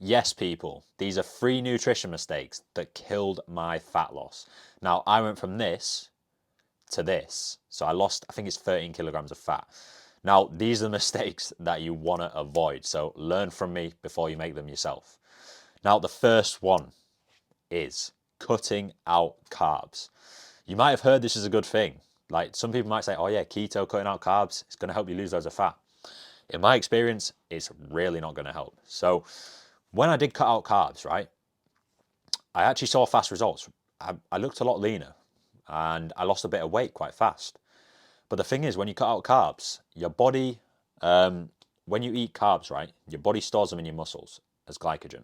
Yes, people, these are 3 nutrition mistakes that killed my fat loss. Now, I went from this to this. So I lost, I think it's 13 kilograms of fat. Now, these are the mistakes that you want to avoid. So learn from me before you make them yourself. Now, the first one is cutting out carbs. You might have heard this is a good thing. Like some people might say, oh yeah, keto, cutting out carbs, it's going to help you lose loads of fat. In my experience, it's really not going to help. So when I did cut out carbs, right, I actually saw fast results. I looked a lot leaner and I lost a bit of weight quite fast. But the thing is, when you cut out carbs, your body, when you eat carbs, right, your body stores them in your muscles as glycogen.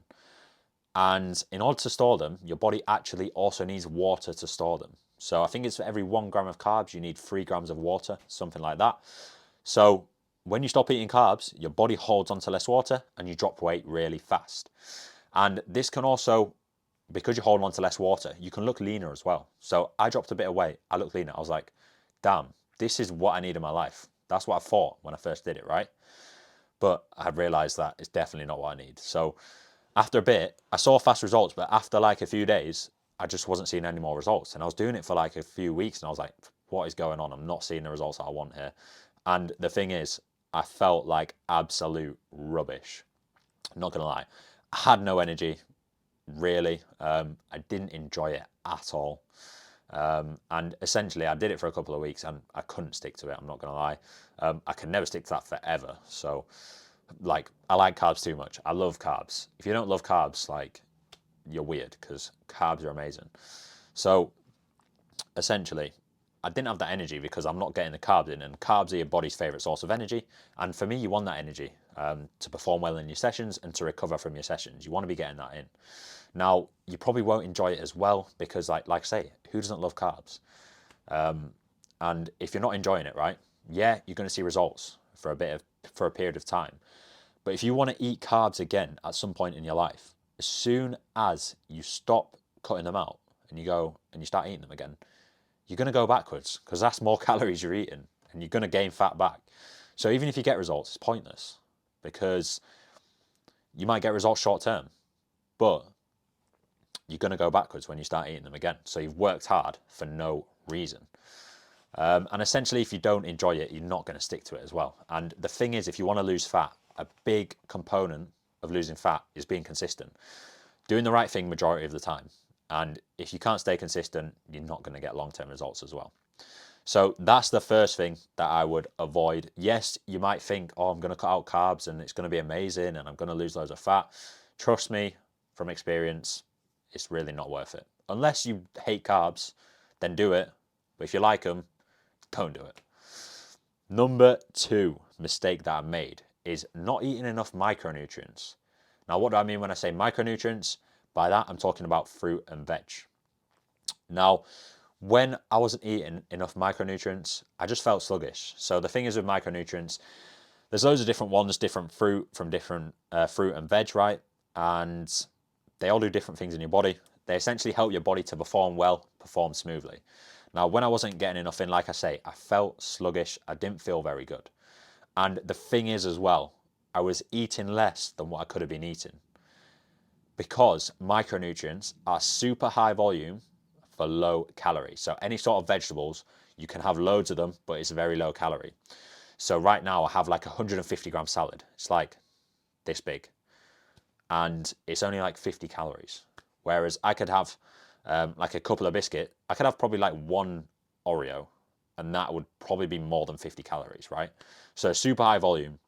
And in order to store them, your body actually also needs water to store them. So I think it's for every 1 gram of carbs, you need 3 grams of water, something like that. So when you stop eating carbs, your body holds onto less water and you drop weight really fast. And this can also, because you're holding on to less water, you can look leaner as well. So I dropped a bit of weight. I looked leaner. I was like, damn, this is what I need in my life. That's what I thought when I first did it, right? But I realized that it's definitely not what I need. So after a bit, I saw fast results, but after like a few days, I just wasn't seeing any more results. And I was doing it for like a few weeks and I was like, what is going on? I'm not seeing the results that I want here. And the thing is, I felt like absolute rubbish. I'm not gonna lie. I had no energy, really. I didn't enjoy it at all. And essentially, I did it for a couple of weeks and I couldn't stick to it. I'm not going to lie. I can never stick to that forever. So, like, I like carbs too much. I love carbs. If you don't love carbs, like, you're weird because carbs are amazing. So, essentially, I didn't have that energy because I'm not getting the carbs in, and carbs are your body's favorite source of energy. And for me, you want that energy to perform well in your sessions and to recover from your sessions. You want to be getting that in. Now, you probably won't enjoy it as well because, like I say, who doesn't love carbs? And if you're not enjoying it, right? Yeah, you're going to see results for a period of time. But if you want to eat carbs again at some point in your life, as soon as you stop cutting them out and you go and you start eating them again, you're going to go backwards because that's more calories you're eating and you're going to gain fat back. So even if you get results, it's pointless because you might get results short term, but you're going to go backwards when you start eating them again. So you've worked hard for no reason. And essentially, if you don't enjoy it, you're not going to stick to it as well. And the thing is, if you want to lose fat, a big component of losing fat is being consistent, doing the right thing majority of the time. And if you can't stay consistent, you're not going to get long-term results as well. So that's the first thing that I would avoid. Yes, you might think, oh, I'm going to cut out carbs and it's going to be amazing and I'm going to lose loads of fat. Trust me, from experience, it's really not worth it. Unless you hate carbs, then do it. But if you like them, don't do it. Number 2 mistake that I made is not eating enough micronutrients. Now, what do I mean when I say micronutrients? By that, I'm talking about fruit and veg. Now, when I wasn't eating enough micronutrients, I just felt sluggish. So the thing is with micronutrients, there's loads of different ones, different fruit from different fruit and veg, right? And they all do different things in your body. They essentially help your body to perform well, perform smoothly. Now, when I wasn't getting enough in, like I say, I felt sluggish. I didn't feel very good. And the thing is as well, I was eating less than what I could have been eating because micronutrients are super high volume for low calorie. So any sort of vegetables, you can have loads of them, but it's very low calorie. So right now I have like a 150-gram salad. It's like this big. And it's only like 50 calories. Whereas I could have like a couple of biscuit. I could have probably like one Oreo and that would probably be more than 50 calories, right? So super high volume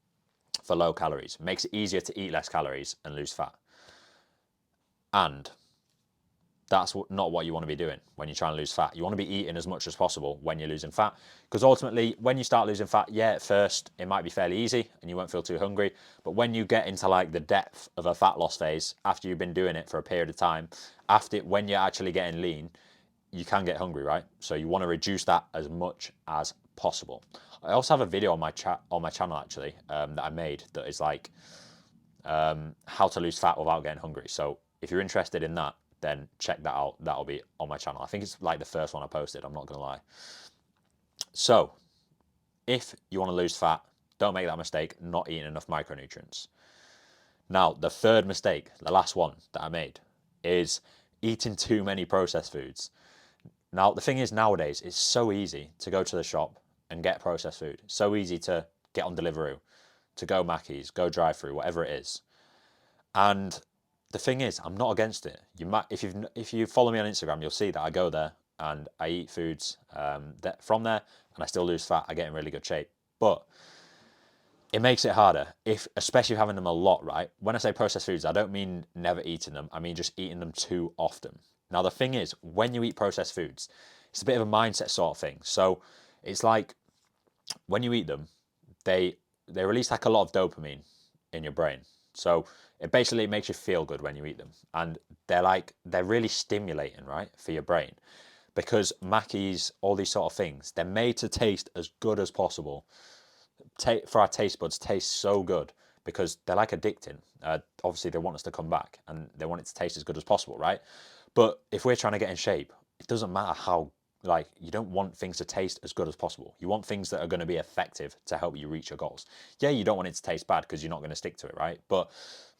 for low calories makes it easier to eat less calories and lose fat. And that's not what you want to be doing when you're trying to lose fat. You want to be eating as much as possible when you're losing fat. Because ultimately, when you start losing fat, yeah, at first it might be fairly easy and you won't feel too hungry. But when you get into like the depth of a fat loss phase, after you've been doing it for a period of time, when you're actually getting lean, you can get hungry, right? So you want to reduce that as much as possible. I also have a video on my channel actually that I made that is like how to lose fat without getting hungry. So if you're interested in that, then check that out. That'll be on my channel. I think it's like the first one I posted, I'm not going to lie. So if you want to lose fat, don't make that mistake, not eating enough micronutrients. Now, the third mistake, the last one that I made, is eating too many processed foods. Now, the thing is, nowadays, it's so easy to go to the shop and get processed food. So easy to get on Deliveroo, to go Mackey's, go drive-through, whatever it is. And the thing is, I'm not against it. You might, if you follow me on Instagram, you'll see that I go there and I eat foods from there, and I still lose fat. I get in really good shape, but it makes it harder if, especially having them a lot, right? When I say processed foods, I don't mean never eating them. I mean just eating them too often. Now, the thing is, when you eat processed foods, it's a bit of a mindset sort of thing. So it's like when you eat them, they release like a lot of dopamine in your brain. So it basically makes you feel good when you eat them, and they're really stimulating, right, for your brain. Because Mackey's, all these sort of things, they're made to taste as good as possible. For our taste buds, taste so good because they're like addicting. Obviously, they want us to come back and they want it to taste as good as possible, right? But if we're trying to get in shape, it doesn't matter how, like, you don't want things to taste as good as possible. You want things that are going to be effective to help you reach your goals. Yeah, you don't want it to taste bad because you're not going to stick to it, right? But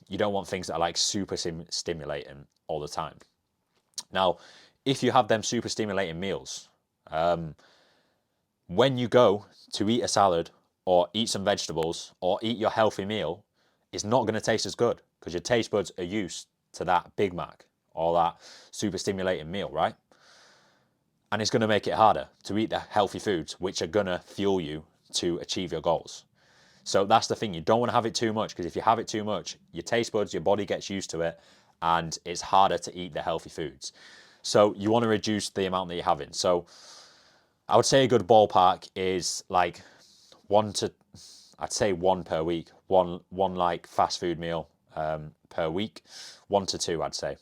you don't want things that are like super stimulating all the time. Now, if you have them super stimulating meals, when you go to eat a salad or eat some vegetables or eat your healthy meal, it's not going to taste as good because your taste buds are used to that Big Mac or that super stimulating meal, right? And it's going to make it harder to eat the healthy foods, which are going to fuel you to achieve your goals. So that's the thing. You don't want to have it too much because if you have it too much, your taste buds, your body gets used to it and it's harder to eat the healthy foods. So you want to reduce the amount that you're having. So I would say a good ballpark is like I'd say one per week, one like fast food meal per week, 1 to 2, I'd say.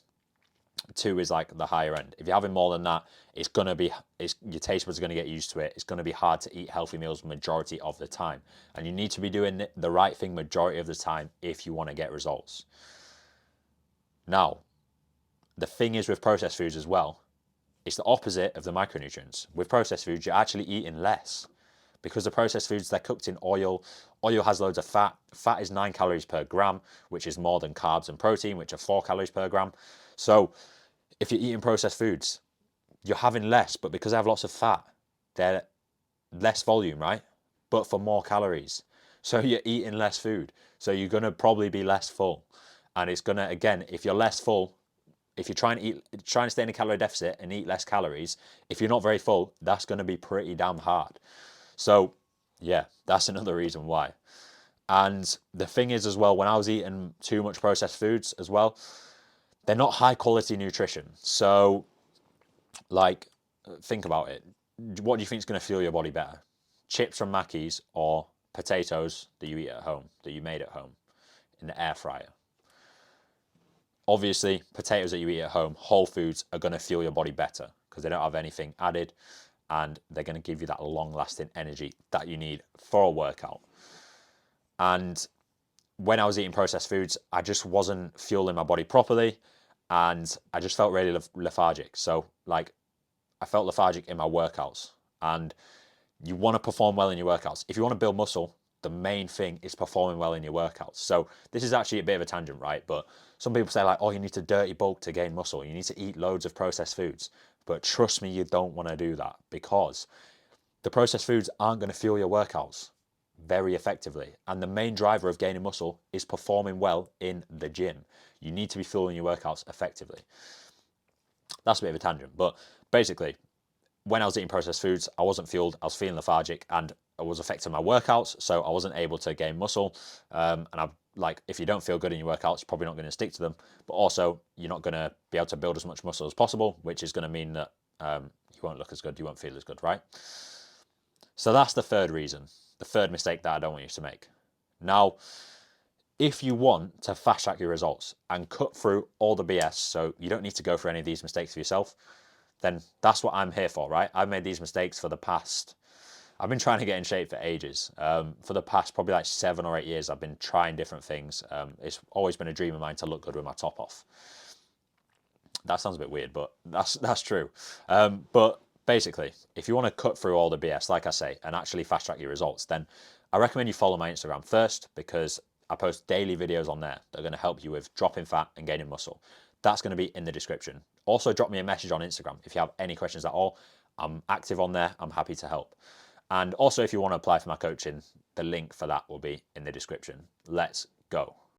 2 is like the higher end. If you're having more than that, your taste buds are going to get used to it. It's going to be hard to eat healthy meals majority of the time, and you need to be doing the right thing majority of the time if you want to get results. Now, the thing is with processed foods as well, it's the opposite of the micronutrients. With processed foods, you're actually eating less because the processed foods, they're cooked in oil. Oil has loads of fat. Fat is 9 calories per gram, which is more than carbs and protein, which are 4 calories per gram. So if you're eating processed foods, you're having less, but because they have lots of fat, they're less volume, right? But for more calories. So you're eating less food. So you're going to probably be less full. And it's going to, again, if you're less full, if you're trying to stay in a calorie deficit and eat less calories, if you're not very full, that's going to be pretty damn hard. So yeah, that's another reason why. And the thing is as well, when I was eating too much processed foods as well, they're not high quality nutrition. So like, think about it. What do you think is going to fuel your body better? Chips from Mackey's or potatoes that you eat at home, that you made at home in the air fryer? Obviously, potatoes that you eat at home, whole foods, are going to fuel your body better because they don't have anything added and they're going to give you that long lasting energy that you need for a workout. And when I was eating processed foods, I just wasn't fueling my body properly and I just felt really lethargic. So, like, I felt lethargic in my workouts. And you want to perform well in your workouts. If you want to build muscle, the main thing is performing well in your workouts. So this is actually a bit of a tangent, right? But some people say like, oh, you need to dirty bulk to gain muscle. You need to eat loads of processed foods. But trust me, you don't want to do that because the processed foods aren't going to fuel your workouts very effectively. And the main driver of gaining muscle is performing well in the gym. You need to be fueling your workouts effectively. That's a bit of a tangent, but basically, when I was eating processed foods, I wasn't fueled, I was feeling lethargic, and it was affecting my workouts, so I wasn't able to gain muscle. And I like, if you don't feel good in your workouts, you're probably not going to stick to them, but also you're not going to be able to build as much muscle as possible, which is going to mean that you won't look as good, you won't feel as good, right? So that's the third reason, the third mistake that I don't want you to make. Now, if you want to fast track your results and cut through all the BS, so you don't need to go through any of these mistakes for yourself, then that's what I'm here for, right? I've made these mistakes for the past, I've been trying to get in shape for ages. For the past probably like 7 or 8 years, I've been trying different things. It's always been a dream of mine to look good with my top off. That sounds a bit weird, but that's true. But basically, if you want to cut through all the BS, like I say, and actually fast track your results, then I recommend you follow my Instagram first because I post daily videos on there that are going to help you with dropping fat and gaining muscle. That's going to be in the description. Also, drop me a message on Instagram if you have any questions at all. I'm active on there. I'm happy to help. And also, if you want to apply for my coaching, the link for that will be in the description. Let's go.